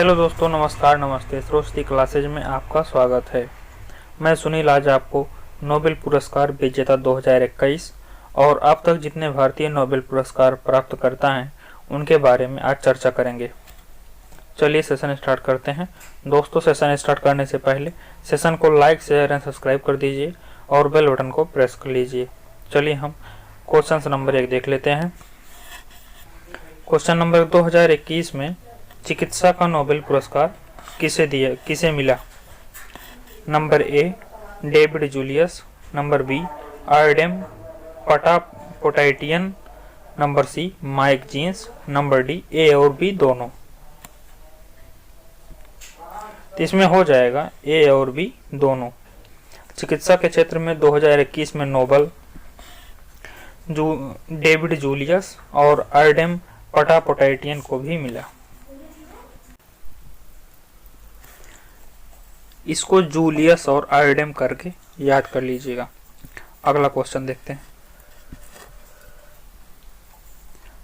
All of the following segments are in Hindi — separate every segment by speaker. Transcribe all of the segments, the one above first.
Speaker 1: हेलो दोस्तों, नमस्कार, नमस्ते। सरोस्ती क्लासेज में आपका स्वागत है। मैं सुनील आज आपको नोबेल पुरस्कार विजेता 2021 और अब तक जितने भारतीय नोबेल पुरस्कार प्राप्त करता हैं उनके बारे में आज चर्चा करेंगे। चलिए सेशन स्टार्ट करते हैं। दोस्तों, सेशन स्टार्ट करने से पहले सेशन को लाइक, शेयर एंड सब्सक्राइब कर दीजिए और बेल बटन को प्रेस कर लीजिए। चलिए हम क्वेश्चन नंबर 1 देख लेते हैं। क्वेश्चन नंबर 2021 में चिकित्सा का नोबेल पुरस्कार किसे मिला? Number A David Julius, number B Ardem Patapoutian, number C Mike Jeans, number D A और बी दोनों। तो इसमें हो जाएगा ए और बी दोनों। चिकित्सा के क्षेत्र में 2021 में नोबेल डेविड जूलियस और आर्डेम पटापोटाइटियन को भी मिला। इसको जूलियस और आर्डेम करके याद कर लीजिएगा। अगला क्वेश्चन देखते हैं।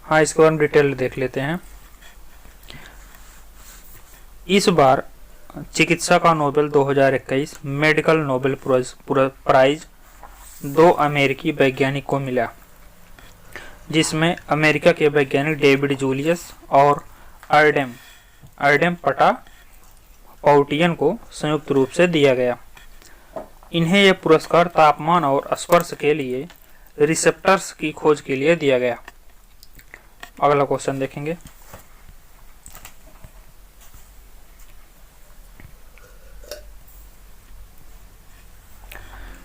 Speaker 1: हाँ, इसको हम डिटेल देख लेते हैं। इस बार चिकित्सा का नोबेल 2021 मेडिकल नोबेल प्राइज 2 अमेरिकी वैज्ञानिक को मिला, जिसमें अमेरिका के वैज्ञानिक डेविड जूलियस और आर्डेम पटापोटाइटियन को संयुक्त रूप से दिया गया। इन्हें यह पुरस्कार तापमान और स्पर्श के लिए रिसेप्टर्स की खोज के लिए दिया गया। अगला क्वेश्चन देखेंगे।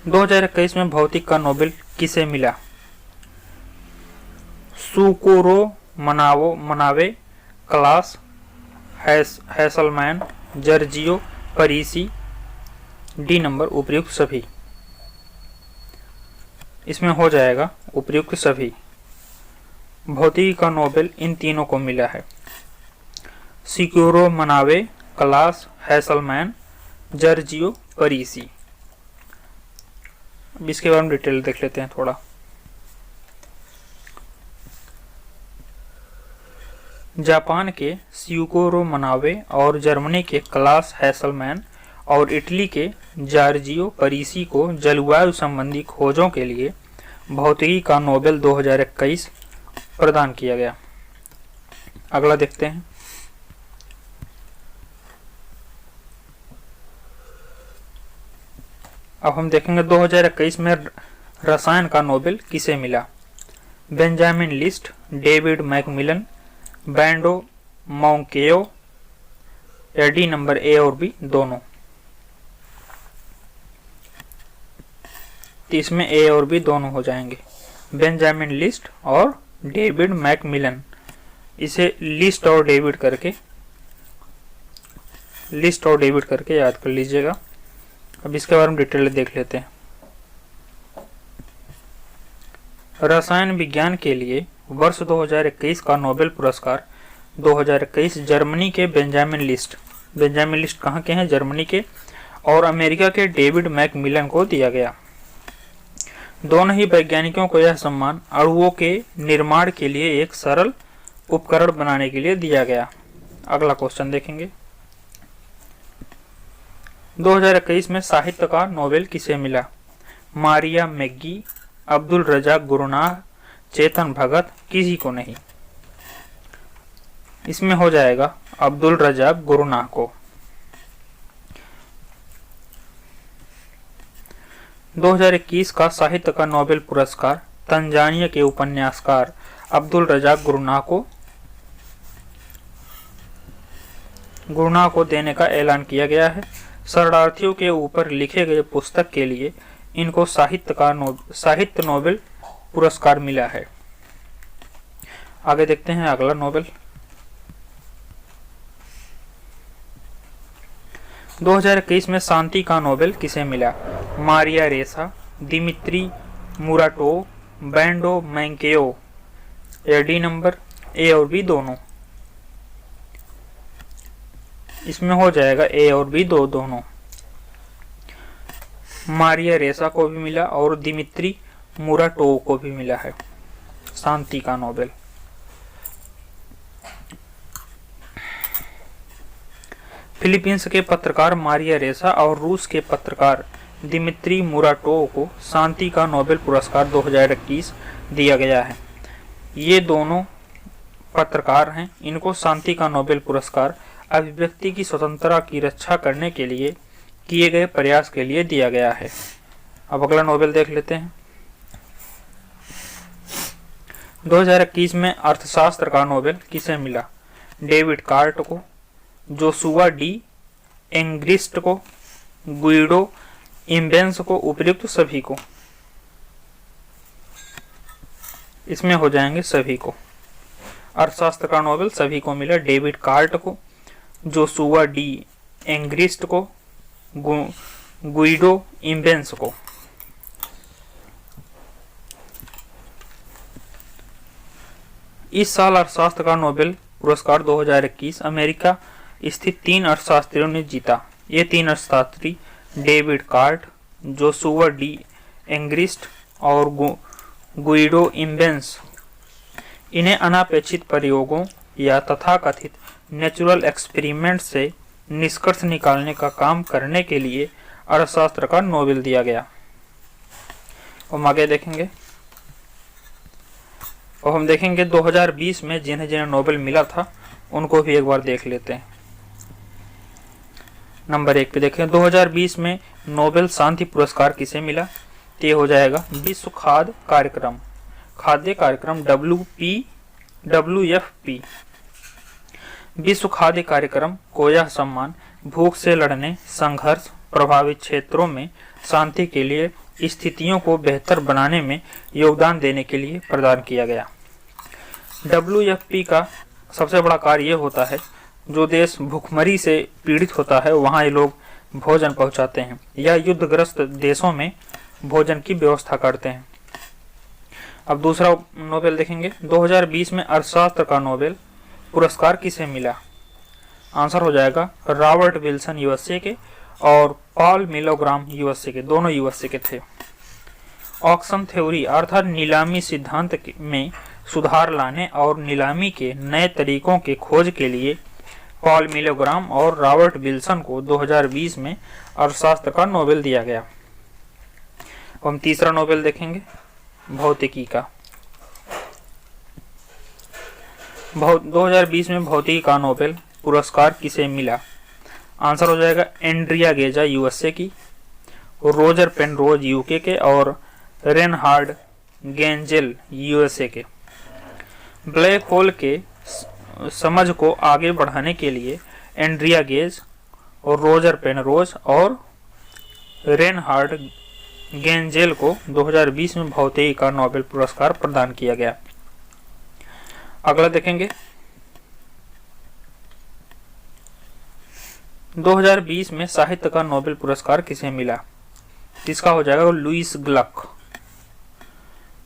Speaker 1: दो 2021 में भौतिक का नोबेल किसे मिला? सुकोरो मनावे, क्लास हैसलमैन, जर्जियो परीसी, डी नंबर उपयुक्त सभी। इसमें हो जाएगा उपयुक्त सभी। भौतिकी का नोबेल इन तीनों को मिला है। सुकोरो मनावे, क्लास हैसलमैन, जर्जियो परीसी। इसके बारे में डिटेल देख लेते हैं थोड़ा। जापान के सुकोरो मनावे और जर्मनी के क्लास हैसलमैन और इटली के जॉर्जियो परीसी को जलवायु संबंधी खोजों के लिए भौतिकी का नोबेल 2021 प्रदान किया गया। अगला देखते हैं। अब हम देखेंगे 2021 में रसायन का नोबेल किसे मिला? बेंजामिन लिस्ट, डेविड मैकमिलन, बैंडो मॉन्केयो, या डी नंबर ए और बी दोनों। तो इसमें ए और बी दोनों हो जाएंगे। बेंजामिन लिस्ट और डेविड मैकमिलन। इसे लिस्ट और डेविड करके याद कर लीजिएगा। अब इसके बारे में डिटेल देख लेते हैं। रसायन विज्ञान के लिए वर्ष 2021 का नोबेल पुरस्कार 2021 जर्मनी के बेंजामिन लिस्ट कहाँ के हैं? जर्मनी के। और अमेरिका के डेविड मैकमिलन को दिया गया। दोनों ही वैज्ञानिकों को यह सम्मान अणुओं के निर्माण के लिए एक सरल उपकरण बनाने के लिए दिया गया। अगला क्वेश्चन देखेंगे। 2021 में साहित्य का नोबेल किसे मिला? मारिया मैगी, अब्दुल रज़ाक गुरनाह, चेतन भगत, किसी को नहीं। इसमें हो जाएगा अब्दुल रज़ाक गुरनाह को। 2021 का साहित्य का नोबेल पुरस्कार तंजानिया के उपन्यासकार अब्दुल रज़ाक गुरनाह को देने का ऐलान किया गया है। शरणार्थियों के ऊपर लिखे गए पुस्तक के लिए इनको साहित्य नोबेल पुरस्कार मिला है। आगे देखते हैं अगला नोबेल। 2021 में शांति का नोबेल किसे मिला? मारिया रेसा, दिमित्री मुराटोव, बैंडो मॉन्केयो, या डी नंबर ए और बी दोनों। इसमें हो जाएगा ए और बी दोनों। मारिया रेसा को भी मिला और दिमित्री मुराटोव को भी मिला है शांति का नोबेल। फिलीपींस के पत्रकार मारिया रेसा और रूस के पत्रकार दिमित्री मुराटोव को शांति का नोबेल पुरस्कार 2021 दिया गया है। ये दोनों पत्रकार हैं, इनको शांति का नोबेल पुरस्कार अभिव्यक्ति की स्वतंत्रता की रक्षा करने के लिए किए गए प्रयास के लिए दिया गया है। अब अगला नोबेल देख लेते हैं। 2021 में अर्थशास्त्र का नोबेल किसे मिला? डेविड कार्ट को, जोशुआ डी एंग्रिस्ट को, गुइडो इम्बेंस को, उपयुक्त सभी को। इसमें हो जाएंगे सभी को। अर्थशास्त्र का नोबेल सभी को मिला, डेविड कार्ट को, जोशुआ डी एंग्रिस्ट को, गुइडो इम्बेंस को। इस साल अर्थशास्त्र का नोबेल पुरस्कार 2021 अमेरिका स्थित 3 अर्थशास्त्रियों ने जीता। ये 3 अर्थशास्त्री David cart, Joshua D Angrist और गुइडो इम्बेंस। इन्हें अनापेक्षित प्रयोगों या तथाकथित नेचुरल एक्सपेरिमेंट से निष्कर्ष निकालने का काम करने के लिए अर्थशास्त्र का नोबेल दिया गया। हम आगे देखेंगे और हम देखेंगे 2020 में जिन्हें जिन्हें नोबेल मिला था उनको भी एक बार देख लेते हैं। नंबर 1 पे देखें, 2020 में नोबेल शांति पुरस्कार किसे मिला? ये हो जाएगा विश्व खाद्य कार्यक्रम, खाद्य कार्यक्रम WFP। विश्व खाद्य कार्यक्रम को यह सम्मान भूख से लड़ने, संघर्ष प्रभावित क्षेत्रों में शांति के लिए स्थितियों को बेहतर बनाने में योगदान देने के लिए प्रदान किया गया। WFP का सबसे बड़ा कार्य यह होता है, जो देश भूखमरी से पीड़ित होता है वहाँ ये लोग भोजन पहुँचाते हैं या युद्धग्रस्त देशों में भोजन की व्यवस्था करते हैं। अब दूसरा नोबेल देखेंगे, 2020 में अर्थशास्त्र का नोबेल पुरस्कार किसे मिला? आंसर हो जाएगा रॉबर्ट विल्सन यूएसए के और पॉल मिलोग्राम यूएसए के, दोनों यूएसए के थे। ऑक्शन थ्योरी अर्थात नीलामी सिद्धांत में सुधार लाने और नीलामी के नए तरीकों के खोज के लिए पॉल मिलोग्राम और रॉबर्ट विल्सन को 2020 में अर्थशास्त्र का नोबेल दिया गया। हम तीसरा नोबेल देखेंगे भौतिकी का। 2020 में भौतिकी का नोबेल पुरस्कार किसे मिला? आंसर हो जाएगा एंड्रिया गेजा यूएसए की, रोजर पेनरोज यूके के और रेनहार्ड गेंजेल यूएसए के। ब्लैक होल के समझ को आगे बढ़ाने के लिए एंड्रिया गेज और रोजर पेनरोज और रेनहार्ड गेंजेल को 2020 में भौतिकी का नोबेल पुरस्कार प्रदान किया गया। अगला देखेंगे 2020 में साहित्य का नोबेल पुरस्कार किसे मिला? इसका हो जाएगा लुईस ग्लक।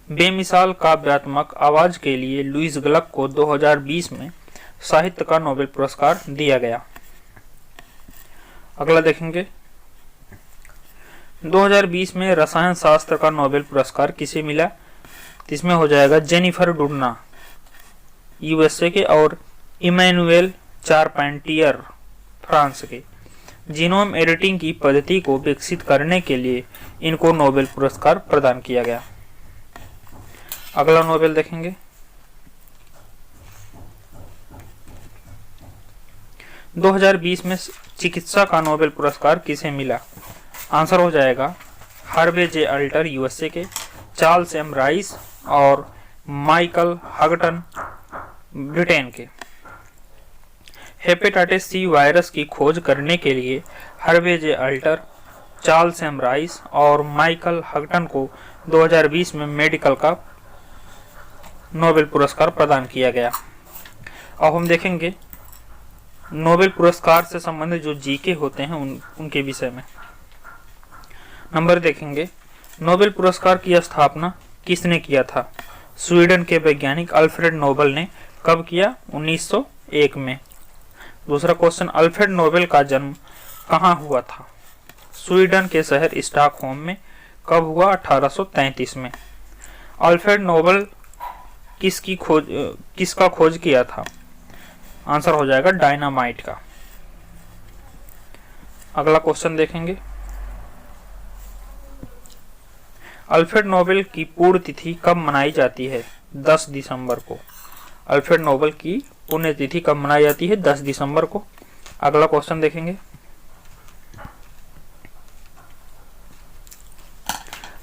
Speaker 1: बेमिसाल काव्यात्मक आवाज के लिए लुईस ग्लक को 2020 में साहित्य का नोबेल पुरस्कार दिया गया। अगला देखेंगे 2020 में रसायन शास्त्र का नोबेल पुरस्कार किसे मिला? इसमें हो जाएगा जेनिफर डुडना यूएसए के और इमैनुएल चारपेंटियर फ्रांस के। जीनोम एडिटिंग की पद्धति को विकसित करने के लिए इनको नोबेल पुरस्कार प्रदान किया गया। अगला नोबेल देखेंगे 2020 में चिकित्सा का नोबेल पुरस्कार किसे मिला? आंसर हो जाएगा हार्वे जे अल्टर यूएसए के, चार्ल्स एम राइस और माइकल हगटन ब्रिटेन के। हेपेटाइटिस सी वायरस की खोज करने के लिए हार्वे जे अल्टर, चार्ल्स एम राइस और माइकल हगटन को 2020 में मेडिकल का नोबेल पुरस्कार प्रदान किया गया। अब हम देखेंगे नोबेल पुरस्कार से संबंधित जो जीके होते हैं उनके विषय में। नंबर देखेंगे नोबेल पुरस्कार की स्थापना किसने किया था? स्वीडन के वैज्ञानिक अल्फ्रेड नोबेल ने कब किया? 1901 में। दूसरा क्वेश्चन, अल्फ्रेड नोबेल का जन्म कहाँ हुआ था? स्वीडन के शहर स्टॉकहोम में। कब हुआ? 1833 में। अल्फ्रेड नोबेल किसका खोज किया था? आंसर हो जाएगा डायनामाइट का। अगला क्वेश्चन देखेंगे, अल्फ्रेड नोबेल की पूर्ण तिथि कब मनाई जाती है? 10 दिसंबर को। अल्फ्रेड नोबेल की पुण्यतिथि कब मनाई जाती है? 10 दिसंबर को। अगला क्वेश्चन देखेंगे,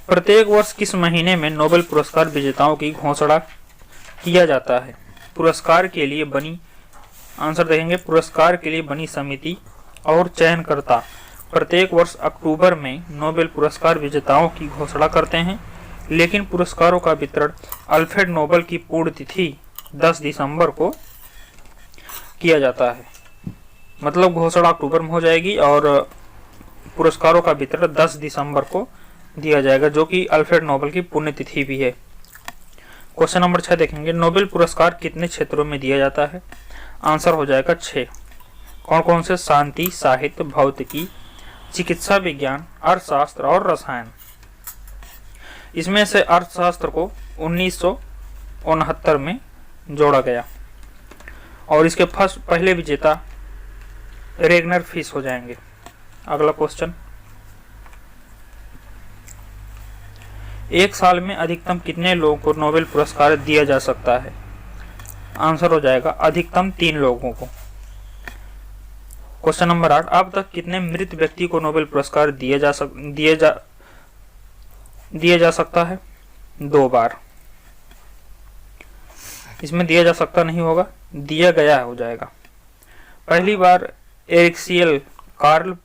Speaker 1: प्रत्येक वर्ष किस महीने में नोबेल पुरस्कार विजेताओं की घोषणा किया जाता है? पुरस्कार के लिए बनी, आंसर देखेंगे, पुरस्कार के लिए बनी समिति और चयनकर्ता प्रत्येक वर्ष अक्टूबर में नोबेल पुरस्कार विजेताओं की घोषणा करते हैं, लेकिन पुरस्कारों का वितरण अल्फ्रेड नोबेल की पूर्ण तिथि 10 दिसंबर को किया जाता है। मतलब घोषणा अक्टूबर में हो जाएगी और पुरस्कारों का वितरण 10 दिसंबर को दिया जाएगा, जो कि अल्फ्रेड नोबेल की पुण्यतिथि भी है। क्वेश्चन नंबर 6 देखेंगे, नोबेल पुरस्कार कितने क्षेत्रों में दिया जाता है? आंसर हो जाएगा 6। कौन कौन से? शांति, साहित्य, भौतिकी, चिकित्सा विज्ञान, अर्थशास्त्र और रसायन। इसमें से अर्थशास्त्र को 1969 में जोड़ा गया और इसके पहले विजेता रेगनर फिश हो जाएंगे। अगला क्वेश्चन, एक साल में अधिकतम कितने लोगों को नोबेल पुरस्कार दिया जा सकता है? आंसर हो जाएगा अधिकतम 3 लोगों को। क्वेश्चन नंबर 8, अब तक कितने मृत व्यक्ति को नोबेल पुरस्कार दिया जा सकता है? 2 बार। इसमें दिया जा सकता नहीं होगा, दिया गया हो जाएगा। पहली बार एरिक्सियल कार्ल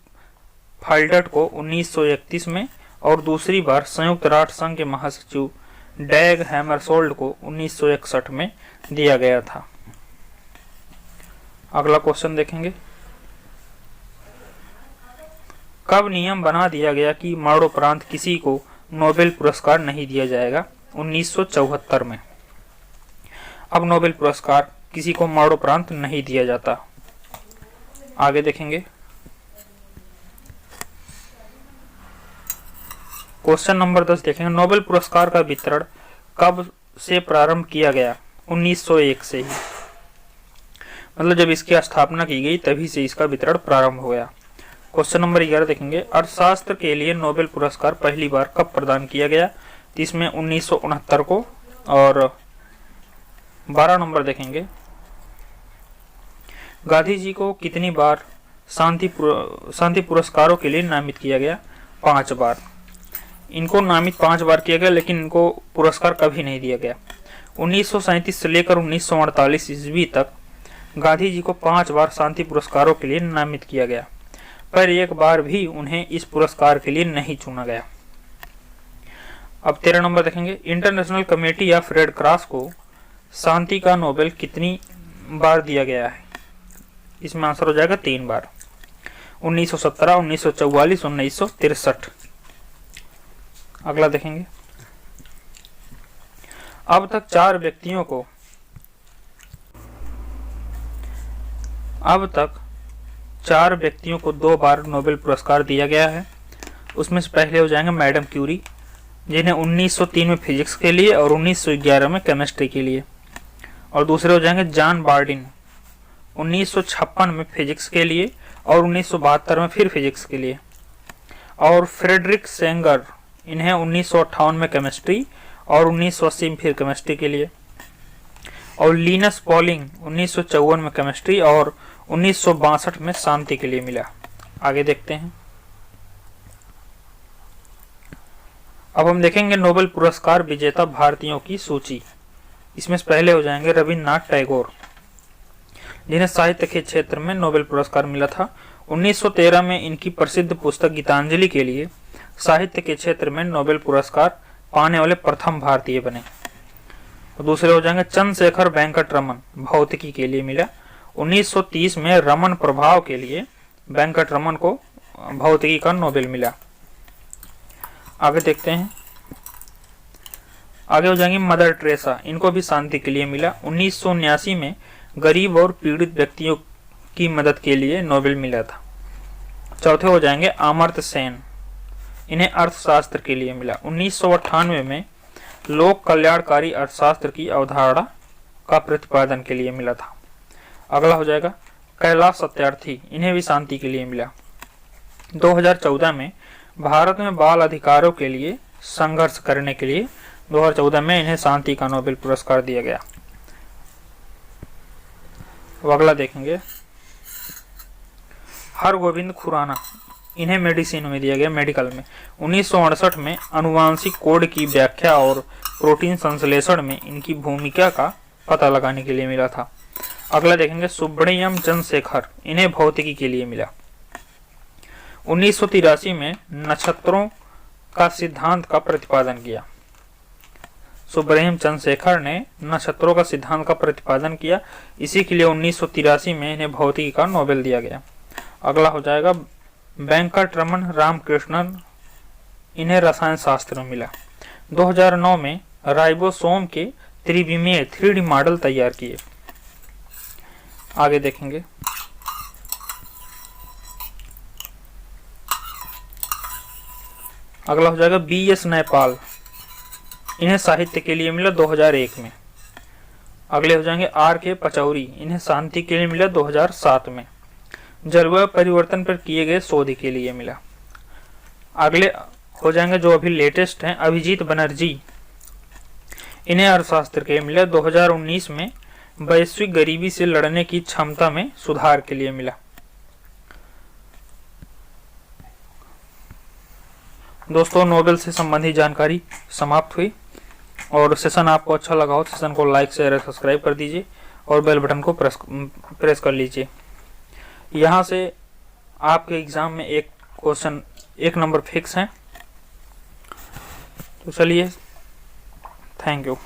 Speaker 1: फाल्डट को 1931 में और दूसरी बार संयुक्त राष्ट्र संघ के महासचिव डैग हैमरशोल्ड को 1961 में दिया गया था। अगला क्वेश्चन देखेंगे, कब नियम बना दिया गया कि मरणोपरांत किसी को नोबेल पुरस्कार नहीं दिया जाएगा? 1974 में। अब नोबेल पुरस्कार किसी को मरणोपरांत नहीं दिया जाता। आगे देखेंगे, क्वेश्चन नंबर 10 देखेंगे, नोबेल पुरस्कार का वितरण कब से प्रारंभ किया गया? 1901 से ही। मतलब जब इसकी स्थापना की गई तभी से इसका वितरण प्रारंभ हो गया। क्वेश्चन नंबर 11 देखेंगे, अर्थशास्त्र के लिए नोबेल पुरस्कार पहली बार कब प्रदान किया गया? इसमें 1969 को। और 12 नंबर देखेंगे, गांधी जी को कितनी बार शांति पुरस्कारों के लिए नामित किया गया? 5 बार। इनको नामित 5 बार किया गया, लेकिन इनको पुरस्कार कभी नहीं दिया गया। 1937 से लेकर 1948 ईस्वी तक गांधी जी को 5 बार शांति पुरस्कारों के लिए नामित किया गया, पर एक बार भी उन्हें इस पुरस्कार के लिए नहीं चुना गया। अब 13 नंबर देखेंगे, international committee of red cross को शांति का नोबेल कितनी बार दिया गया है? इसमें आंसर हो जाएगा 3 बार, 1917, 1944, 1963। अगला देखेंगे, अब तक 4 व्यक्तियों को 2 बार नोबेल पुरस्कार दिया गया है। उसमें से पहले हो जाएंगे मैडम क्यूरी, जिन्हें 1903 में फिजिक्स के लिए और 1911 में केमिस्ट्री के लिए। और दूसरे हो जाएंगे जॉन बार्डिन, 1956 में फिजिक्स के लिए और 1972 में फिर फिजिक्स के लिए। और फ्रेडरिक सेंगर, इन्हें 1958 में केमिस्ट्री और 1980 में फिर केमिस्ट्री के लिए। और लिनस पॉलिंग 1954 में केमिस्ट्री और 1962 में शांति के लिए मिला। आगे देखते हैं, अब हम देखेंगे नोबेल पुरस्कार विजेता भारतीयों की सूची। इसमें से पहले हो जाएंगे रविन्द्रनाथ टैगोर, जिन्हें साहित्य के क्षेत्र में नोबेल पुरस्कार मिला था। 1913 में इनकी प्रसिद्ध पुस्तक गीतांजलि के लिए साहित्य के क्षेत्र में नोबेल पुरस्कार पाने वाले प्रथम भारतीय बने। तो दूसरे हो जाएंगे चंद्रशेखर वेंकट रमन, भौतिकी के लिए मिला। 1930 में रमन प्रभाव के लिए वेंकट रमन को भौतिकी का नोबेल मिला। आगे देखते हैं, आगे हो जाएंगे मदर टेरेसा, इनको भी शांति के लिए मिला। 1979 में गरीब और पीड़ित व्यक्तियों की मदद के लिए नोबेल मिला था। चौथे हो जाएंगे अमर्त्य सेन, इन्हें अर्थशास्त्र के लिए मिला। 1998 में लोक कल्याणकारी अर्थशास्त्र की अवधारणा का प्रतिपादन के लिए मिला था। अगला हो जाएगा कैलाश सत्यार्थी, इन्हें भी शांति के लिए मिला। 2014 में भारत में बाल अधिकारों के लिए संघर्ष करने के लिए 2014 में इन्हें शांति का नोबेल पुरस्कार दिया गया। अब अगला देखेंगे, हरगोविंद खुराना, इन्हें मेडिसिन में दिया गया, मेडिकल में। 1968 में अनुवांशिक कोड की व्याख्या और प्रोटीन संश्लेषण में इनकी भूमिका का पता लगाने के लिए मिला था। अगला देखेंगे, सुब्रमण्यम चंद्रशेखर, इन्हें भौतिकी के लिए मिला। 1983 में नक्षत्रों का सिद्धांत का प्रतिपादन किया। सुब्रमण्यम चंद्रशेखर ने नक्षत्रों का सिद्धांत का प्रतिपादन किया, इसी के लिए 1983 में इन्हें भौतिकी का नोबेल दिया गया। अगला हो जाएगा वेंकटरमण रामकृष्णन, इन्हें रसायन शास्त्र में मिला। 2009 में राइबोसोम के त्रिविमीय 3D मॉडल तैयार किए। आगे देखेंगे, अगला हो जाएगा BS नैपाल, इन्हें साहित्य के लिए मिला 2001 में। अगले हो जाएंगे RK पचौरी, इन्हें शांति के लिए मिला 2007 में। जलवायु परिवर्तन पर किए गए शोध के लिए मिला। अगले हो जाएंगे जो अभी लेटेस्ट हैं, अभिजीत बनर्जी, इन्हें अर्थशास्त्र के मिला 2019 में। वैश्विक गरीबी से लड़ने की क्षमता में सुधार के लिए मिला। दोस्तों, नोबेल से संबंधित जानकारी समाप्त हुई, और सेशन आपको अच्छा लगा हो सेशन को लाइक शेयर और सब्सक्राइब कर दीजिए और बेल बटन को प्रेस कर लीजिए। यहाँ से आपके एग्जाम में एक क्वेश्चन 1 नंबर फिक्स है। तो चलिए, थैंक यू।